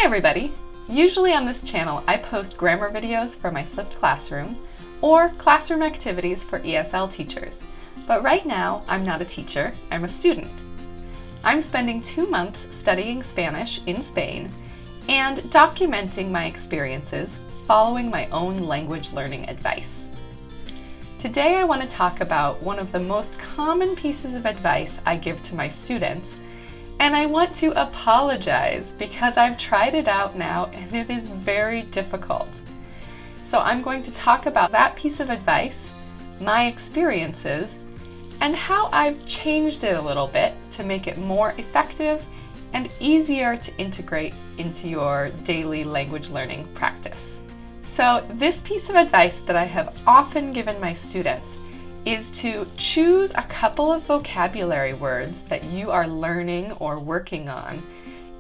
Hi everybody! Usually on this channel I post grammar videos for my flipped classroom or classroom activities for ESL teachers. But right now I'm not a teacher, I'm a student. I'm spending 2 months studying Spanish in Spain and documenting my experiences following my own language learning advice. Today I want to talk about one of the most common pieces of advice I give to my students, and I want to apologize because I've tried it out now and it is very difficult. So I'm going to talk about that piece of advice, my experiences, and how I've changed it a little bit to make it more effective and easier to integrate into your daily language learning practice. So this piece of advice that I have often given my students is to choose a couple of vocabulary words that you are learning or working on,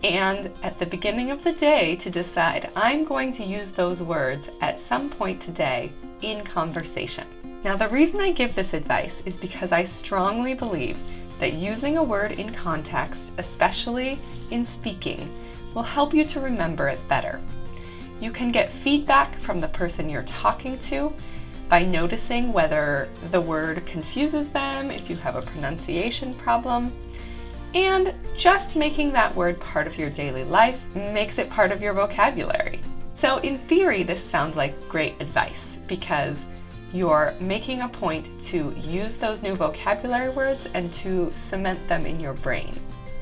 and at the beginning of the day to decide, I'm going to use those words at some point today in conversation. Now the reason I give this advice is because I strongly believe that using a word in context, especially in speaking, will help you to remember it better. You can get feedback from the person you're talking to by noticing whether the word confuses them, if you have a pronunciation problem, and just making that word part of your daily life makes it part of your vocabulary. So in theory, this sounds like great advice because you're making a point to use those new vocabulary words and to cement them in your brain.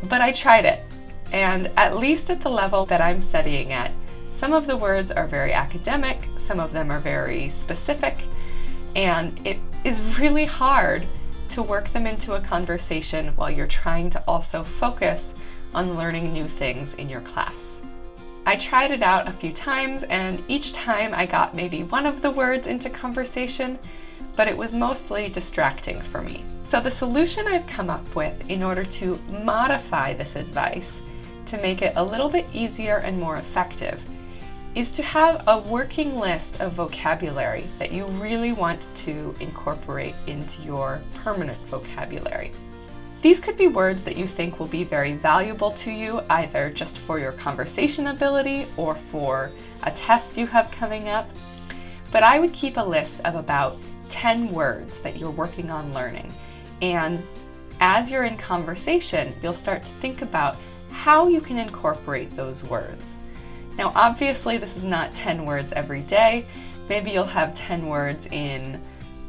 But I tried it, and at least at the level that I'm studying at, some of the words are very academic, some of them are very specific, and it is really hard to work them into a conversation while you're trying to also focus on learning new things in your class. I tried it out a few times, and each time I got maybe one of the words into conversation, but it was mostly distracting for me. So the solution I've come up with in order to modify this advice to make it a little bit easier and more effective is to have a working list of vocabulary that you really want to incorporate into your permanent vocabulary. These could be words that you think will be very valuable to you, either just for your conversation ability or for a test you have coming up. But I would keep a list of about 10 words that you're working on learning. And as you're in conversation, you'll start to think about how you can incorporate those words. Now, obviously, this is not 10 words every day. Maybe you'll have 10 words in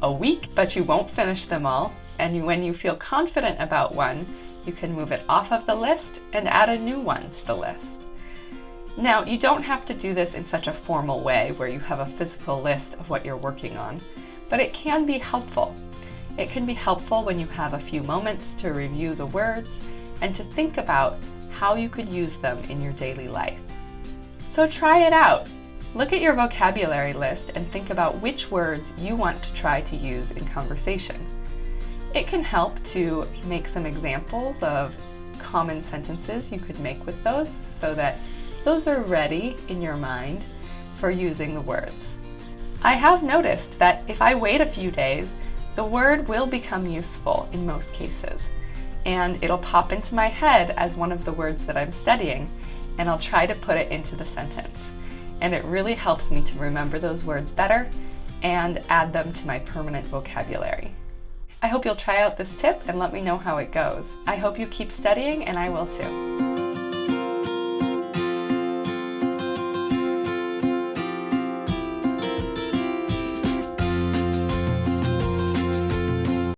a week, but you won't finish them all. And when you feel confident about one, you can move it off of the list and add a new one to the list. Now, you don't have to do this in such a formal way where you have a physical list of what you're working on, but it can be helpful. It can be helpful when you have a few moments to review the words and to think about how you could use them in your daily life. So try it out. Look at your vocabulary list and think about which words you want to try to use in conversation. It can help to make some examples of common sentences you could make with those so that those are ready in your mind for using the words. I have noticed that if I wait a few days, the word will become useful in most cases, and it'll pop into my head as one of the words that I'm studying, and I'll try to put it into the sentence. And it really helps me to remember those words better and add them to my permanent vocabulary. I hope you'll try out this tip and let me know how it goes. I hope you keep studying, and I will too.